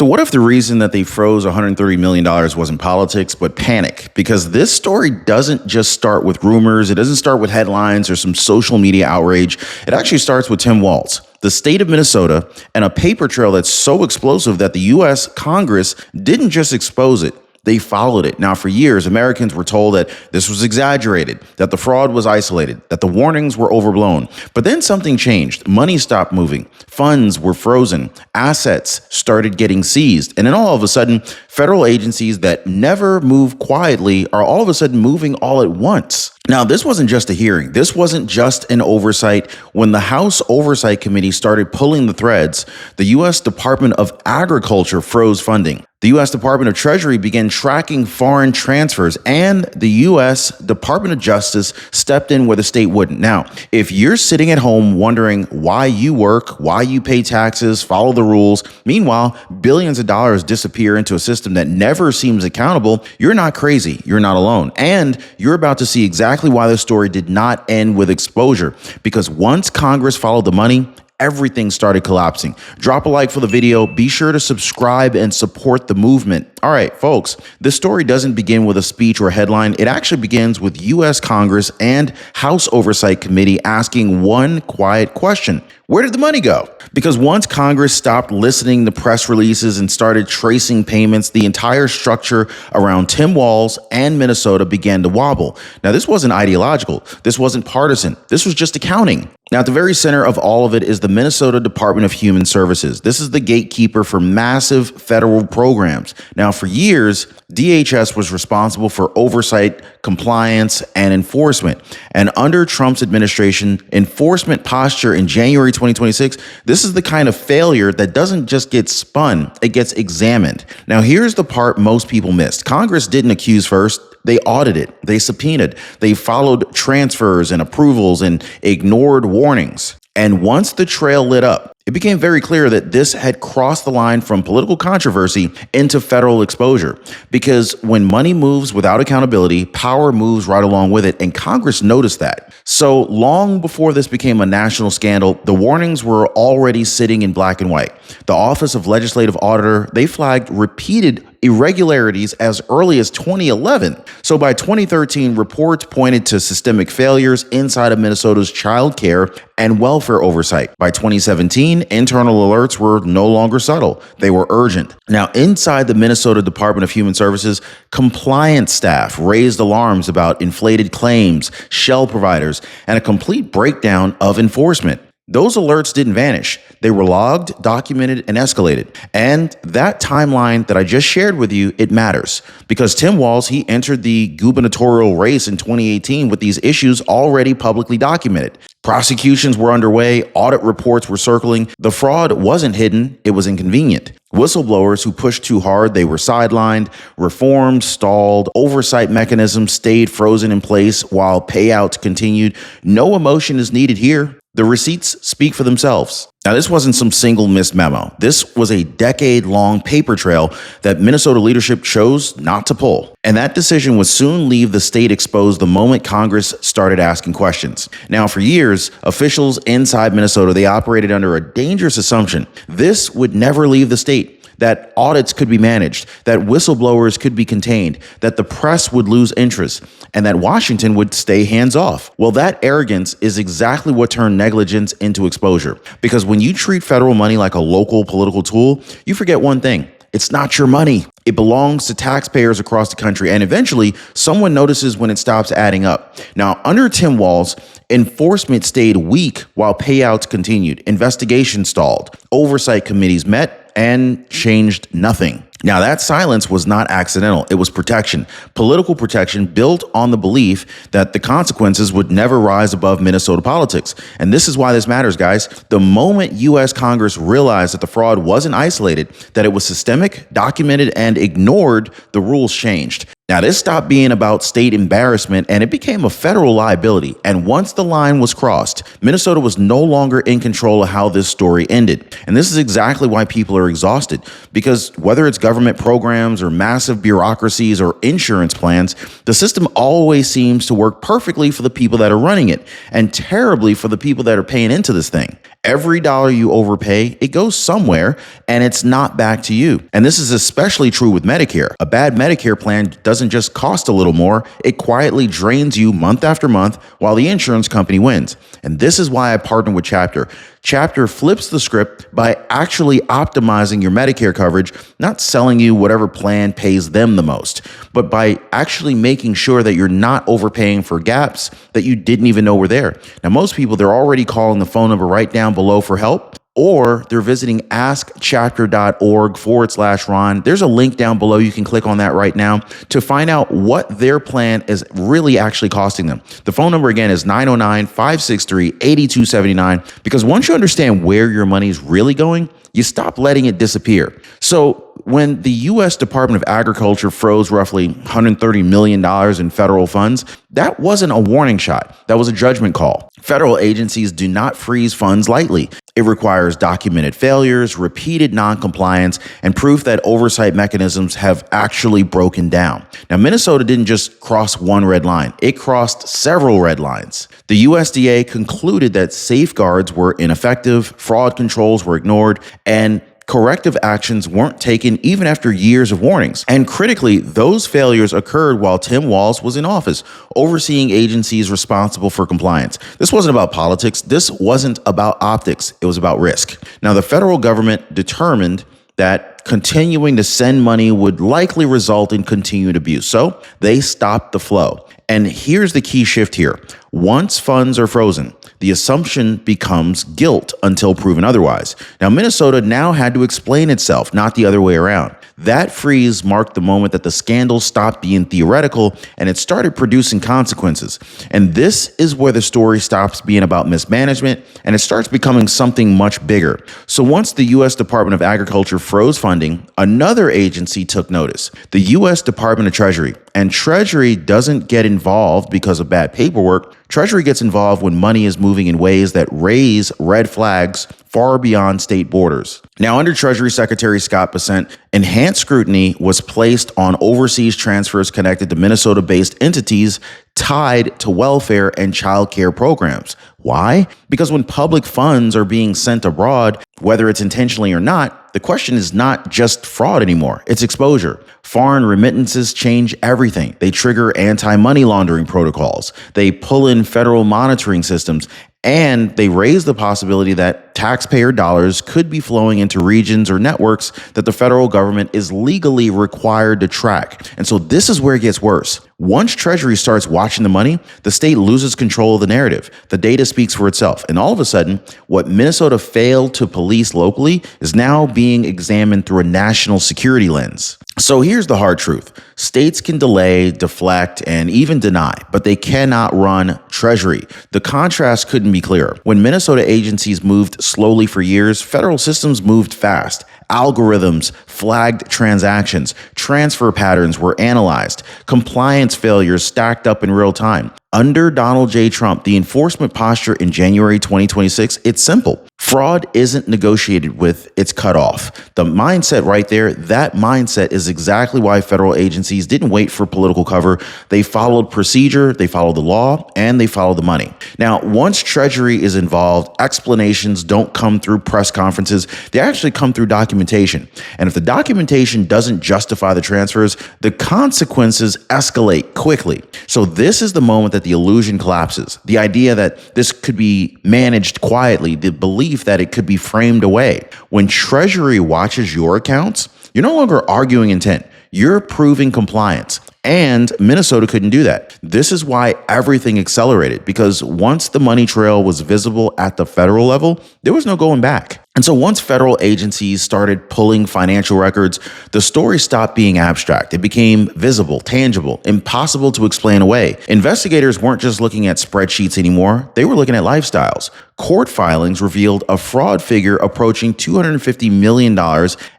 So what if the reason that they froze $130 million wasn't politics, but panic? Because this story doesn't just start with rumors. It doesn't start with headlines or some social media outrage. It actually starts with Tim Walz, the state of Minnesota, and a paper trail that's so explosive that the U.S. Congress didn't just expose it. They followed it. Now, for years, Americans were told that this was exaggerated, that the fraud was isolated, that the warnings were overblown. But then something changed. Money stopped moving. Funds were frozen. Assets started getting seized. And then all of a sudden, federal agencies that never move quietly are all of a sudden moving all at once. Now, this wasn't just a hearing. This wasn't just an oversight. When the House Oversight Committee started pulling the threads, the U.S. Department of Agriculture froze funding. The U.S. Department of Treasury began tracking foreign transfers, and the U.S. Department of Justice stepped in where the state wouldn't. Now, if you're sitting at home wondering why you work, why you pay taxes, follow the rules, meanwhile, billions of dollars disappear into a system that never seems accountable, you're not crazy. You're not alone. And you're about to see exactly why this story did not end with exposure. Because once Congress followed the money, everything started collapsing. Drop a like for the video. Be sure to subscribe and support the movement. All right, folks, this story doesn't begin with a speech or a headline. It actually begins with U.S. Congress and House Oversight Committee asking one quiet question. Where did the money go? Because once Congress stopped listening to press releases and started tracing payments, the entire structure around Tim Walz and Minnesota began to wobble. Now, this wasn't ideological. This wasn't partisan. This was just accounting. Now, at the very center of all of it is the Minnesota Department of Human Services. This is the gatekeeper for massive federal programs. Now, for years, DHS was responsible for oversight, compliance, and enforcement. And under Trump's administration, enforcement posture in January 2026, this is the kind of failure that doesn't just get spun, it gets examined. Now, here's the part most people missed. Congress didn't accuse first. They audited, they subpoenaed, they followed transfers and approvals and ignored warnings. And once the trail lit up, it became very clear that this had crossed the line from political controversy into federal exposure. Because when money moves without accountability, power moves right along with it, and Congress noticed that. So long before this became a national scandal, the warnings were already sitting in black and white. The Office of Legislative Auditor, they flagged repeated irregularities as early as 2011. So by 2013, reports pointed to systemic failures inside of Minnesota's child care and welfare oversight. By 2017, internal alerts were no longer subtle. They were urgent. Now, inside the Minnesota Department of Human Services, compliance staff raised alarms about inflated claims, shell providers, and a complete breakdown of enforcement. Those alerts didn't vanish. They were logged, documented, and escalated. And that timeline that I just shared with you, it matters. Because Tim Walz, he entered the gubernatorial race in 2018 with these issues already publicly documented. Prosecutions were underway, audit reports were circling. The fraud wasn't hidden, it was inconvenient. Whistleblowers who pushed too hard, they were sidelined, reforms stalled, oversight mechanisms stayed frozen in place while payouts continued. No emotion is needed here. The receipts speak for themselves. Now, this wasn't some single missed memo. This was a decade-long paper trail that Minnesota leadership chose not to pull. And that decision would soon leave the state exposed the moment Congress started asking questions. Now, for years, officials inside Minnesota, they operated under a dangerous assumption. This would never leave the state. That audits could be managed, that whistleblowers could be contained, that the press would lose interest, and that Washington would stay hands off. Well, that arrogance is exactly what turned negligence into exposure. Because when you treat federal money like a local political tool, you forget one thing. It's not your money. It belongs to taxpayers across the country. And eventually, someone notices when it stops adding up. Now, under Tim Walz, enforcement stayed weak while payouts continued. Investigations stalled. Oversight committees met and changed nothing. Now, that silence was not accidental. It was protection, political protection built on the belief that the consequences would never rise above Minnesota politics. And this is why this matters, guys. The moment U.S. Congress realized that the fraud wasn't isolated, that it was systemic, documented, and ignored, the rules changed. Now, this stopped being about state embarrassment and it became a federal liability. And once the line was crossed, Minnesota was no longer in control of how this story ended. And this is exactly why people are exhausted, because whether it's government programs or massive bureaucracies or insurance plans, the system always seems to work perfectly for the people that are running it and terribly for the people that are paying into this thing. Every dollar you overpay, it goes somewhere and it's not back to you. And this is especially true with Medicare. A bad Medicare plan doesn't just cost a little more, it quietly drains you month after month while the insurance company wins. And this is why I partner with Chapter. Chapter flips the script by actually optimizing your Medicare coverage, not selling you whatever plan pays them the most, but by actually making sure that you're not overpaying for gaps that you didn't even know were there. Now, most people, they're already calling the phone number right down below for help, or they're visiting askchapter.org/Ron. There's a link down below. You can click on that right now to find out what their plan is really actually costing them. The phone number again is 909-563-8279, because once you understand where your money is really going, you stop letting it disappear. So when the U.S. Department of Agriculture froze roughly $130 million in federal funds, that wasn't a warning shot. That was a judgment call. Federal agencies do not freeze funds lightly. It requires documented failures, repeated noncompliance, and proof that oversight mechanisms have actually broken down. Now, Minnesota didn't just cross one red line. It crossed several red lines. The USDA concluded that safeguards were ineffective, fraud controls were ignored, and corrective actions weren't taken even after years of warnings. And critically, those failures occurred while Tim Walz was in office, overseeing agencies responsible for compliance. This wasn't about politics. This wasn't about optics. It was about risk. Now, the federal government determined that continuing to send money would likely result in continued abuse. So they stopped the flow. And here's the key shift here. Once funds are frozen, the assumption becomes guilt until proven otherwise. Now, Minnesota now had to explain itself, not the other way around. That freeze marked the moment that the scandal stopped being theoretical and it started producing consequences. And this is where the story stops being about mismanagement and it starts becoming something much bigger. So once the U.S. Department of Agriculture froze funding, another agency took notice, the U.S. Department of Treasury. And Treasury doesn't get involved because of bad paperwork. Treasury gets involved when money is moving in ways that raise red flags far beyond state borders. Now, under Treasury Secretary Scott Bessent, enhanced scrutiny was placed on overseas transfers connected to Minnesota-based entities tied to welfare and child care programs. Why? Because when public funds are being sent abroad, whether it's intentionally or not, the question is not just fraud anymore, it's exposure. Foreign remittances change everything. They trigger anti-money laundering protocols. They pull in federal monitoring systems. And they raise the possibility that taxpayer dollars could be flowing into regions or networks that the federal government is legally required to track. And so this is where it gets worse. Once Treasury starts watching the money, the state loses control of the narrative. The data speaks for itself. And all of a sudden, what Minnesota failed to police locally is now being examined through a national security lens. So here's the hard truth. States can delay, deflect, and even deny, but they cannot run Treasury. The contrast couldn't be clearer. When Minnesota agencies moved slowly for years, federal systems moved fast. Algorithms flagged transactions, transfer patterns were analyzed, compliance failures stacked up in real time. Under Donald J. Trump, the enforcement posture in January 2026, it's simple. Fraud isn't negotiated with, it's cut off. The mindset right there, that mindset is exactly why federal agencies didn't wait for political cover. They followed procedure, they followed the law, and they followed the money. Now, once Treasury is involved, explanations don't come through press conferences. They actually come through documentation. And if the documentation doesn't justify the transfers, the consequences escalate quickly. So this is the moment that the illusion collapses. The idea that this could be managed quietly, the belief that it could be framed away. When Treasury watches your accounts, you're no longer arguing intent. You're proving compliance. And Minnesota couldn't do that. This is why everything accelerated, because once the money trail was visible at the federal level, there was no going back. And so once federal agencies started pulling financial records, the story stopped being abstract. It became visible, tangible, impossible to explain away. Investigators weren't just looking at spreadsheets anymore. They were looking at lifestyles. Court filings revealed a fraud figure approaching $250 million,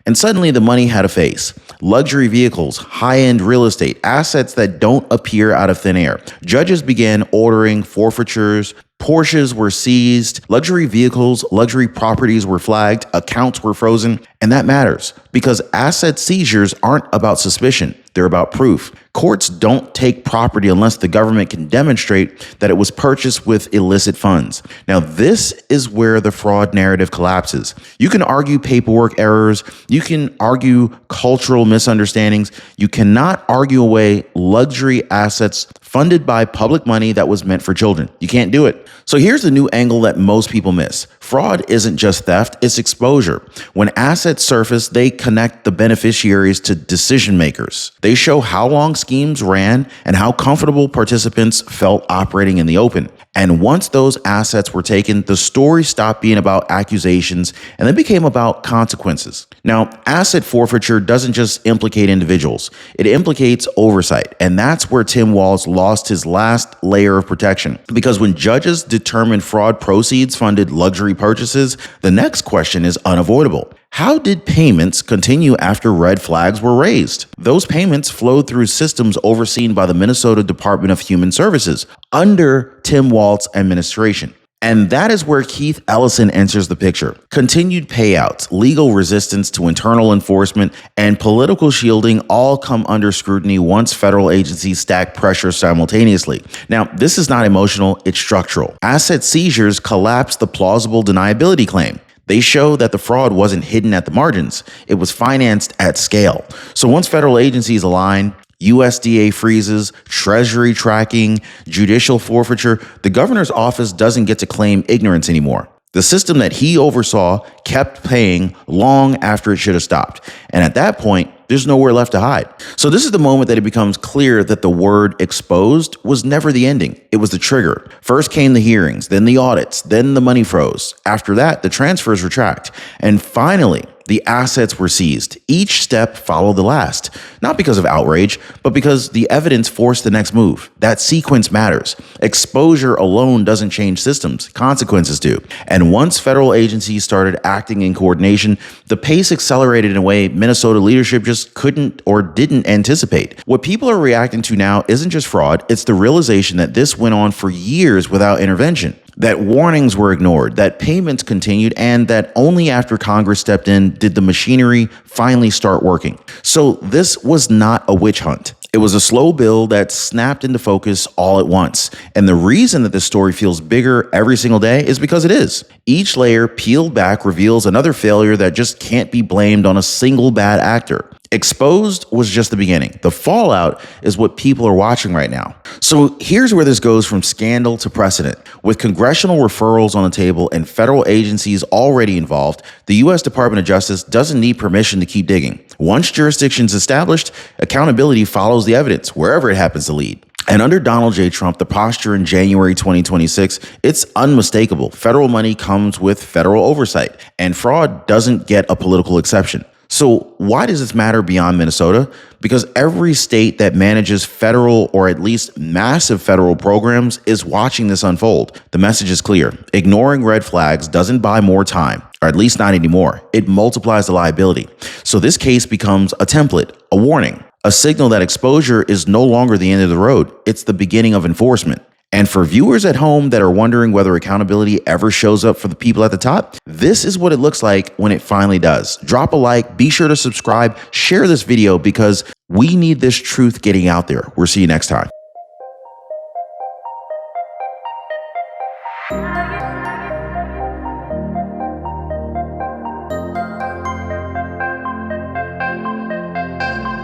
and suddenly the money had a face. Luxury vehicles, high-end real estate, assets that don't appear out of thin air. Judges began ordering forfeitures, Porsches were seized, luxury vehicles, luxury properties were flagged, accounts were frozen, and that matters because asset seizures aren't about suspicion. They're about proof. Courts don't take property unless the government can demonstrate that it was purchased with illicit funds. Now, this is where the fraud narrative collapses. You can argue paperwork errors. You can argue cultural misunderstandings. You cannot argue away luxury assets funded by public money that was meant for children. You can't do it. So here's the new angle that most people miss. Fraud isn't just theft, it's exposure. When assets surface, they connect the beneficiaries to decision makers. They show how long schemes ran and how comfortable participants felt operating in the open. And once those assets were taken, the story stopped being about accusations and then became about consequences. Now, asset forfeiture doesn't just implicate individuals, it implicates oversight. And that's where Tim Walz lost his last layer of protection. Because when judges determine fraud proceeds funded luxury purchases, the next question is unavoidable. How did payments continue after red flags were raised? Those payments flowed through systems overseen by the Minnesota Department of Human Services under Tim Walz's administration. And that is where Keith Ellison enters the picture. Continued payouts, legal resistance to internal enforcement, and political shielding all come under scrutiny once federal agencies stack pressure simultaneously. Now, this is not emotional, it's structural. Asset seizures collapse the plausible deniability claim. They show that the fraud wasn't hidden at the margins. It was financed at scale. So once federal agencies align, USDA freezes, Treasury tracking, judicial forfeiture, the governor's office doesn't get to claim ignorance anymore. The system that he oversaw kept paying long after it should have stopped. And at that point, there's nowhere left to hide. So this is the moment that it becomes clear that the word exposed was never the ending. It was the trigger. First came the hearings, then the audits, then the money froze. After that, the transfers retract. And finally, the assets were seized. Each step followed the last, not because of outrage, but because the evidence forced the next move. That sequence matters. Exposure alone doesn't change systems, consequences do. And once federal agencies started acting in coordination, the pace accelerated in a way Minnesota leadership just couldn't or didn't anticipate. What people are reacting to now isn't just fraud, it's the realization that this went on for years without intervention. That warnings were ignored, that payments continued, and that only after Congress stepped in did the machinery finally start working. So this was not a witch hunt. It was a slow build that snapped into focus all at once. And the reason that this story feels bigger every single day is because it is. Each layer peeled back reveals another failure that just can't be blamed on a single bad actor. Exposed was just the beginning. The fallout is what people are watching right now. So here's where this goes from scandal to precedent. With congressional referrals on the table and federal agencies already involved, the U.S. Department of Justice doesn't need permission to keep digging. Once jurisdiction's established, accountability follows the evidence, wherever it happens to lead. And under Donald J. Trump, the posture in January 2026, it's unmistakable. Federal money comes with federal oversight, and fraud doesn't get a political exception. So why does this matter beyond Minnesota? Because every state that manages federal or at least massive federal programs is watching this unfold. The message is clear. Ignoring red flags doesn't buy more time, or at least not anymore. It multiplies the liability. So this case becomes a template, a warning, a signal that exposure is no longer the end of the road. It's the beginning of enforcement. And for viewers at home that are wondering whether accountability ever shows up for the people at the top, this is what it looks like when it finally does. Drop a like, be sure to subscribe, share this video because we need this truth getting out there. We'll see you next time.